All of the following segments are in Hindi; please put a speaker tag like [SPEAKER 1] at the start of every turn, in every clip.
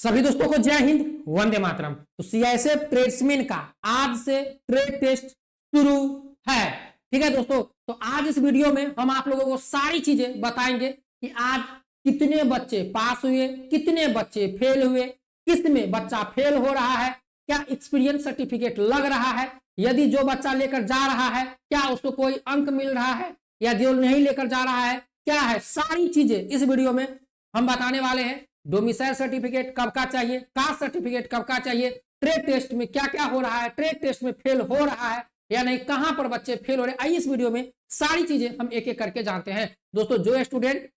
[SPEAKER 1] सभी दोस्तों को जय हिंद, वंदे मातरम। तो सीआईएसएफ ट्रेड्समैन का आज से ट्रेड टेस्ट शुरू है। ठीक है दोस्तों, तो आज इस वीडियो में हम आप लोगों को सारी चीजें बताएंगे कि आज कितने बच्चे पास हुए, कितने बच्चे फेल हुए, किस में बच्चा फेल हो रहा है, क्या एक्सपीरियंस सर्टिफिकेट लग रहा है, यदि जो बच्चा लेकर जा रहा है क्या उसको कोई अंक मिल रहा है, या जो नहीं लेकर जा रहा है क्या है, सारी चीजें इस वीडियो में हम बताने वाले हैं। डोमिसाइल सर्टिफिकेट कब का चाहिए, कास्ट सर्टिफिकेट कब का चाहिए, ट्रेड टेस्ट में क्या क्या हो रहा है, ट्रेड टेस्ट में फेल हो रहा है या नहीं, कहां पर बच्चे फेल हो रहे हैं, आइए इस वीडियो में सारी चीजें हम एक एक करके जानते हैं। दोस्तों, जो स्टूडेंट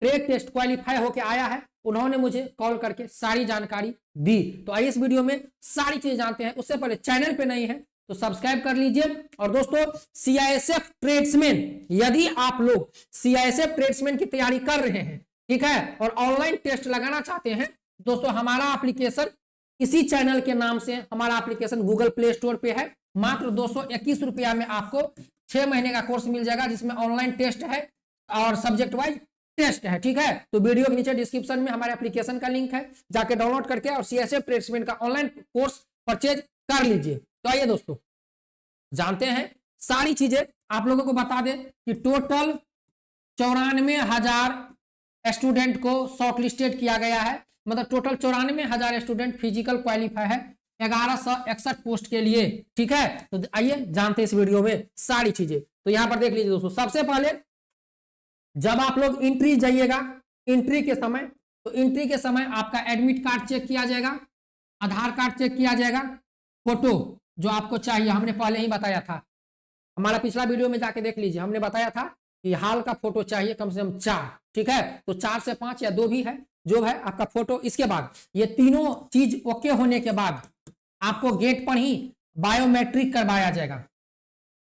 [SPEAKER 1] ट्रेड टेस्ट क्वालिफाई होकर आया है उन्होंने मुझे कॉल करके सारी जानकारी दी, तो आइए इस वीडियो में सारी चीजें जानते हैं। उससे पहले चैनल पे नहीं है तो सब्सक्राइब कर लीजिए। और दोस्तों, सीआईएसएफ ट्रेड्समैन, यदि आप लोग सीआईएसएफ ट्रेड्समैन की तैयारी कर रहे हैं, ठीक है, और ऑनलाइन टेस्ट लगाना चाहते हैं, दोस्तों हमारा एप्लीकेशन इसी चैनल के नाम से हमारा एप्लीकेशन गूगल प्ले स्टोर पे है। मात्र 221 रुपया में आपको 6 महीने का कोर्स मिल जाएगा, जिसमें ऑनलाइन टेस्ट है और सब्जेक्ट वाइज टेस्ट है। ठीक है, तो वीडियो के नीचे डिस्क्रिप्शन में हमारे एप्लीकेशन का लिंक है, जाके डाउनलोड करके और सीआईएसएफ ट्रेड्समैन का ऑनलाइन कोर्स परचेज कर लीजिए। तो आइए दोस्तों जानते हैं सारी चीजें। आप लोगों को बता दें कि टोटल 94,000 स्टूडेंट को शॉर्ट लिस्टेड किया गया है, मतलब टोटल 94,000 स्टूडेंट फिजिकल क्वालिफाई है 1161 पोस्ट के लिए। ठीक है, तो आइए जानते हैं इस वीडियो में सारी चीजें। तो यहां पर देख लीजिए दोस्तों, सबसे पहले जब आप लोग एंट्री जाइएगा, एंट्री के समय, तो एंट्री के समय आपका एडमिट कार्ड चेक किया जाएगा, आधार कार्ड चेक किया जाएगा, फोटो जो आपको चाहिए हमने पहले ही बताया था, हमारा पिछला वीडियो में जाके देख लीजिए, हमने बताया था कि हाल का फोटो चाहिए कम से कम 4। ठीक है, तो 4 से 5 या 2 भी है, जो है आपका फोटो। इसके बाद ये तीनों चीज ओके होने के बाद आपको गेट पर ही बायोमेट्रिक करवाया जाएगा।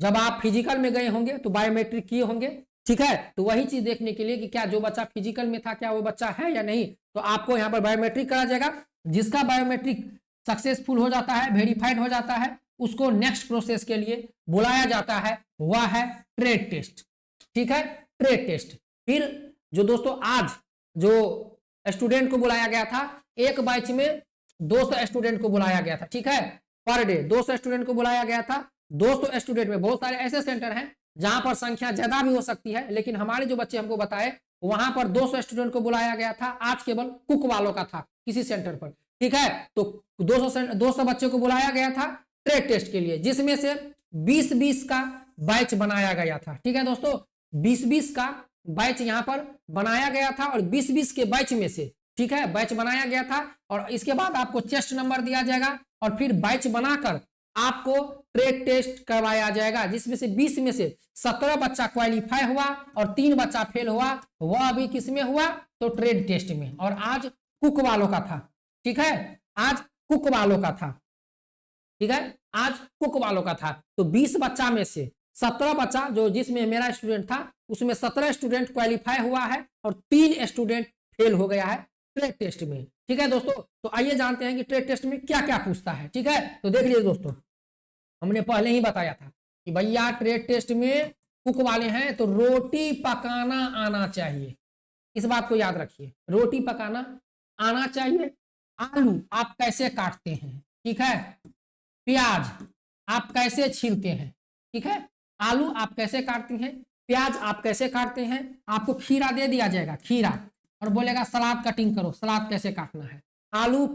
[SPEAKER 1] जब आप फिजिकल में गए होंगे तो बायोमेट्रिक किए होंगे, ठीक है, तो वही चीज देखने के लिए कि क्या जो बच्चा फिजिकल में था क्या वो बच्चा है या नहीं, तो आपको यहाँ पर बायोमेट्रिक करा जाएगा। जिसका बायोमेट्रिक सक्सेसफुल हो जाता है, वेरीफाइड हो जाता है, उसको नेक्स्ट प्रोसेस के लिए बुलाया जाता है, वह है ट्रेड टेस्ट। ठीक है, ट्रेड टेस्ट। फिर जो दोस्तों आज जो स्टूडेंट को बुलाया गया था, एक बैच में 200 स्टूडेंट को बुलाया गया था। ठीक है, पर डे 200 स्टूडेंट को बुलाया गया था। 200 स्टूडेंट में बहुत सारे ऐसे सेंटर हैं जहां पर संख्या ज्यादा भी हो सकती है, लेकिन हमारे जो बच्चे हमको बताए वहां पर 200 स्टूडेंट को बुलाया गया था। आज केवल कुक वालों का था किसी सेंटर पर। ठीक है, तो 200 बच्चों को बुलाया गया था ट्रेड टेस्ट के लिए, जिसमें से 20-20 का बैच बनाया गया था। ठीक है दोस्तों, 20-20 का बैच यहां पर बनाया गया था और 20-20 के बैच में से, ठीक है, बैच बनाया गया था। और इसके बाद आपको चेस्ट नंबर दिया जाएगा और फिर बैच बनाकर आपको ट्रेड टेस्ट करवाया जाएगा, जिसमें से 20 में से 17 बच्चा क्वालिफाई हुआ और 3 बच्चा फेल हुआ। वह अभी किस में हुआ, तो ट्रेड टेस्ट में। और आज कुक वालों का था। ठीक है, आज कुक वालों का था। ठीक है, आज कुक वालों का था। तो 20 बच्चा में से 17 बच्चा, जो जिसमें मेरा स्टूडेंट था, उसमें 17 स्टूडेंट क्वालिफाई हुआ है और 3 स्टूडेंट फेल हो गया है ट्रेड टेस्ट में। ठीक है दोस्तों, तो आइए जानते हैं कि ट्रेड टेस्ट में क्या क्या पूछता है। ठीक है, तो देख लीजिए दोस्तों, हमने पहले ही बताया था कि भैया ट्रेड टेस्ट में कुक वाले हैं तो रोटी पकाना आना चाहिए। इस बात को याद रखिए, रोटी पकाना आना चाहिए। आलू आप कैसे काटते हैं, ठीक है, प्याज आप कैसे छीलते हैं, ठीक है, आलू आप कैसे काटते हैं, प्याज आप कैसे काटते हैं। आपको खीरा दे दिया जाएगा, खीरा, और बोलेगा सलाद कटिंग करो, सलाद कैसे काटना है। आलू,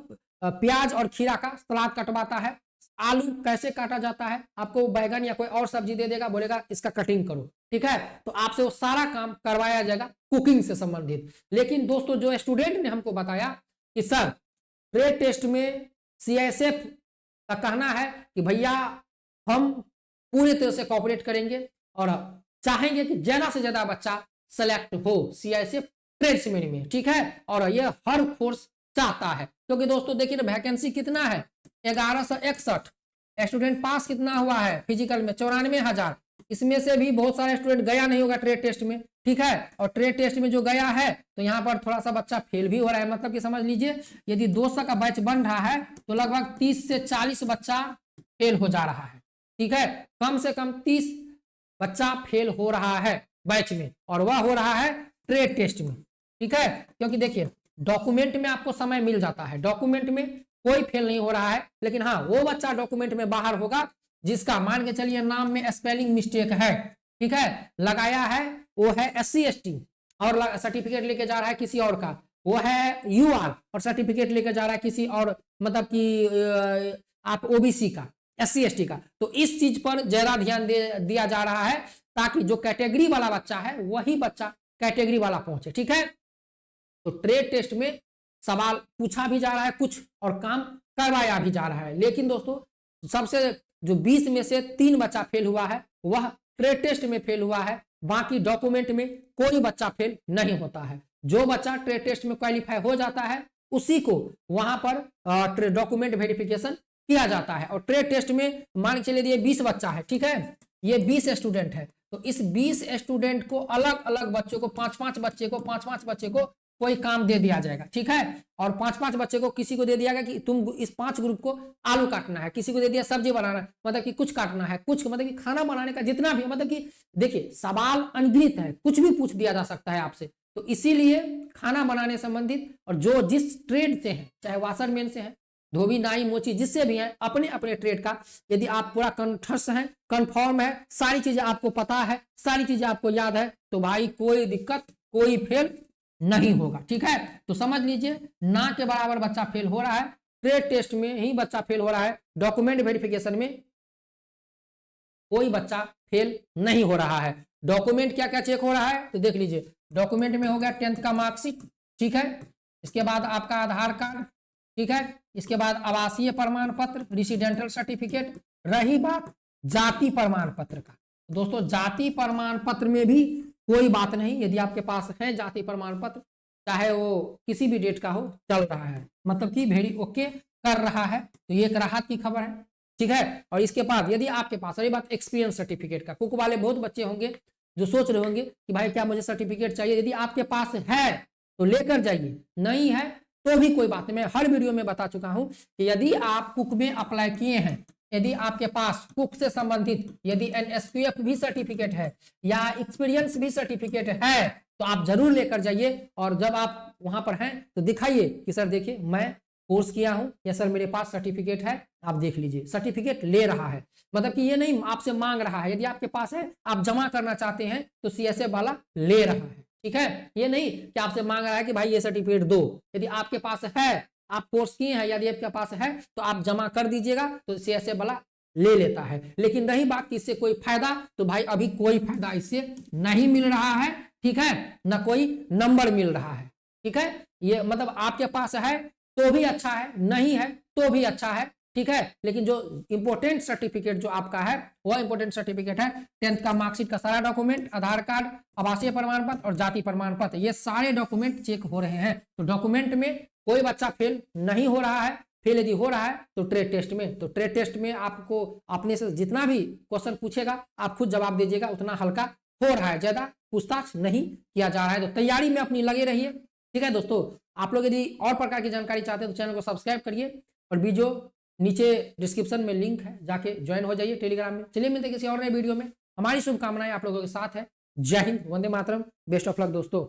[SPEAKER 1] प्याज और खीरा का सलाद कटवाता है। आलू कैसे काटा जाता है, आपको बैगन या कोई और सब्जी दे देगा, बोलेगा इसका कटिंग करो। ठीक है, तो आपसे वो सारा काम करवाया जाएगा कुकिंग से संबंधित। लेकिन दोस्तों, जो स्टूडेंट ने हमको बताया कि सर ट्रेड टेस्ट में सीआईएसएफ का कहना है कि भैया हम पूरी तरह से कोऑपरेट करेंगे और चाहेंगे कि ज्यादा से ज्यादा बच्चा सेलेक्ट हो सीआईएसएफ ट्रेड्समैन में। ठीक है, और ये हर फोर्स चाहता है, क्योंकि दोस्तों देखिए ना, वैकेंसी कितना है, 1161 स्टूडेंट पास कितना हुआ है फिजिकल में, 94,000। इसमें से भी बहुत सारे स्टूडेंट गया नहीं होगा ट्रेड टेस्ट में। ठीक है, और ट्रेड टेस्ट में जो गया है तो यहाँ पर थोड़ा सा बच्चा फेल भी हो रहा है। मतलब कि समझ लीजिए, यदि 200 का बैच बन रहा है तो लगभग 30 से 40 बच्चा फेल हो जा रहा है। ठीक है, कम से कम 30 बच्चा फेल हो रहा है बैच में, और वह हो रहा है ट्रेड टेस्ट में। ठीक है, क्योंकि देखिए डॉक्यूमेंट में आपको समय मिल जाता है, डॉक्यूमेंट में कोई फेल नहीं हो रहा है, लेकिन हाँ वो बच्चा डॉक्यूमेंट में बाहर होगा जिसका मान के चलिए नाम में स्पेलिंग मिस्टेक है, ठीक है, लगाया है वो है SC ST और सर्टिफिकेट लेके जा रहा है किसी और का, वो है UR और सर्टिफिकेट लेके जा रहा है किसी और मतलब कि आप OBC का, SC ST का। तो इस चीज पर ज्यादा ध्यान दिया जा रहा है ताकि जो कैटेगरी वाला बच्चा है वही बच्चा कैटेगरी वाला पहुंचे, ठीक है। तो ट्रेड टेस्ट में सवाल पूछा भी जा रहा है कुछ और काम करवाया भी जा रहा है, लेकिन दोस्तों सबसे जो 20 में से 3 बच्चा फेल हुआ है वह ट्रेड टेस्ट में फेल हुआ है, बाकी डॉक्यूमेंट में कोई बच्चा फेल नहीं होता है। जो बच्चा ट्रेड टेस्ट में क्वालिफाई हो जाता है उसी को वहां पर डॉक्यूमेंट वेरिफिकेशन किया जाता है। और ट्रेड टेस्ट में मान के चलिए ये 20 बच्चा है, ठीक है, ये 20 स्टूडेंट है, तो इस 20 स्टूडेंट को अलग अलग बच्चों को 5-5 बच्चे को कोई काम दे दिया जाएगा, ठीक है, और 5-5 बच्चे को किसी को दे दिया गया कि तुम इस 5 ग्रुप को आलू काटना है, किसी को दे दिया सब्जी बनाना, मतलब कि कुछ काटना है, कुछ मतलब कि खाना बनाने का जितना भी, मतलब कि देखिए सवाल अनगिनत है, कुछ भी पूछ दिया जा सकता है आपसे। तो इसीलिए खाना बनाने संबंधित और जो जिस ट्रेड से है, चाहे वाशरमैन से है, धोबी नाई मोची जिससे भी है, अपने अपने ट्रेड का यदि आप पूरा कंठस्थ है, कंफर्म है, सारी चीजें आपको पता है, सारी चीजें आपको याद है, तो भाई कोई दिक्कत कोई फेल नहीं होगा, ठीक है। तो समझ लीजिए ना के बराबर बच्चा फेल हो रहा है, ट्रेड टेस्ट में ही बच्चा फेल हो रहा है, डॉक्यूमेंट वेरिफिकेशन में कोई बच्चा फेल नहीं हो रहा है। डॉक्यूमेंट क्या क्या चेक हो रहा है तो देख लीजिए, डॉक्यूमेंट में हो गया 10th का मार्कशीट, ठीक है, इसके बाद आपका आधार कार्ड, ठीक है, इसके बाद आवासीय प्रमाण पत्र, रेसिडेंटल सर्टिफिकेट। रही बात जाति प्रमाण पत्र का, दोस्तों जाति प्रमाण पत्र में भी कोई बात नहीं, यदि आपके पास है जाति प्रमाण पत्र चाहे वो किसी भी डेट का हो चल रहा है, मतलब कि वेरी ओके कर रहा है, तो ये एक राहत की खबर है, ठीक है। और इसके बाद यदि आपके पास, रही बात एक्सपीरियंस सर्टिफिकेट का, कुक वाले बहुत बच्चे होंगे जो सोच रहे होंगे कि भाई क्या मुझे सर्टिफिकेट चाहिए, यदि आपके पास है तो लेकर जाइए, नहीं है तो भी कोई बात नहीं। मैं हर वीडियो में बता चुका हूं कि यदि आप कुक में अप्लाई किए हैं, यदि आपके पास कुक से संबंधित यदि NSQF भी सर्टिफिकेट है या एक्सपीरियंस भी सर्टिफिकेट है तो आप जरूर लेकर जाइए, और जब आप वहां पर हैं तो दिखाइए कि सर देखिए मैं कोर्स किया हूं या सर मेरे पास सर्टिफिकेट है, आप देख लीजिए सर्टिफिकेट ले रहा है, मतलब कि ये नहीं आपसे मांग रहा है, यदि आपके पास है आप जमा करना चाहते हैं तो CSF वाला ले रहा है, ठीक है, ये नहीं कि आपसे मांग रहा है कि भाई ये सर्टिफिकेट दो। यदि आपके पास है, आप कोर्स किए हैं, यदि आपके पास है तो आप जमा कर दीजिएगा तो CSF वाला ले लेता है। लेकिन रही बात कि इससे कोई फायदा, तो भाई अभी कोई फायदा इससे नहीं मिल रहा है, ठीक है, ना कोई नंबर मिल रहा है, ठीक है, ये मतलब आपके पास है तो भी अच्छा है, नहीं है तो भी अच्छा है, ठीक है। लेकिन जो इंपोर्टेंट सर्टिफिकेट जो आपका है वह इंपोर्टेंट सर्टिफिकेट है 10th का मार्कशीट का सारा डॉक्यूमेंट, आधार कार्ड, आवासीय प्रमाण पत्र और जाति प्रमाण पत्र, ये सारे डॉक्यूमेंट चेक हो रहे हैं। तो डॉक्यूमेंट में कोई बच्चा फेल नहीं हो रहा है, फेल यदि हो रहा है तो ट्रेड टेस्ट में, तो ट्रेड टेस्ट में आपको अपने से जितना भी क्वेश्चन पूछेगा आप खुद जवाब दीजिएगा, उतना हल्का हो रहा है, ज्यादा पूछताछ नहीं किया जा रहा है। तो तैयारी में अपनी लगे रहिए, ठीक है दोस्तों। आप लोग यदि और प्रकार की जानकारी चाहते हैं तो चैनल को सब्सक्राइब करिए, और वीडियो नीचे डिस्क्रिप्शन में लिंक है, जाके ज्वाइन हो जाइए टेलीग्राम में। चलिए मिलते हैं किसी और नए वीडियो में, हमारी शुभकामनाएं आप लोगों के साथ है। जय Hind, Vande Mataram, best of luck दोस्तों।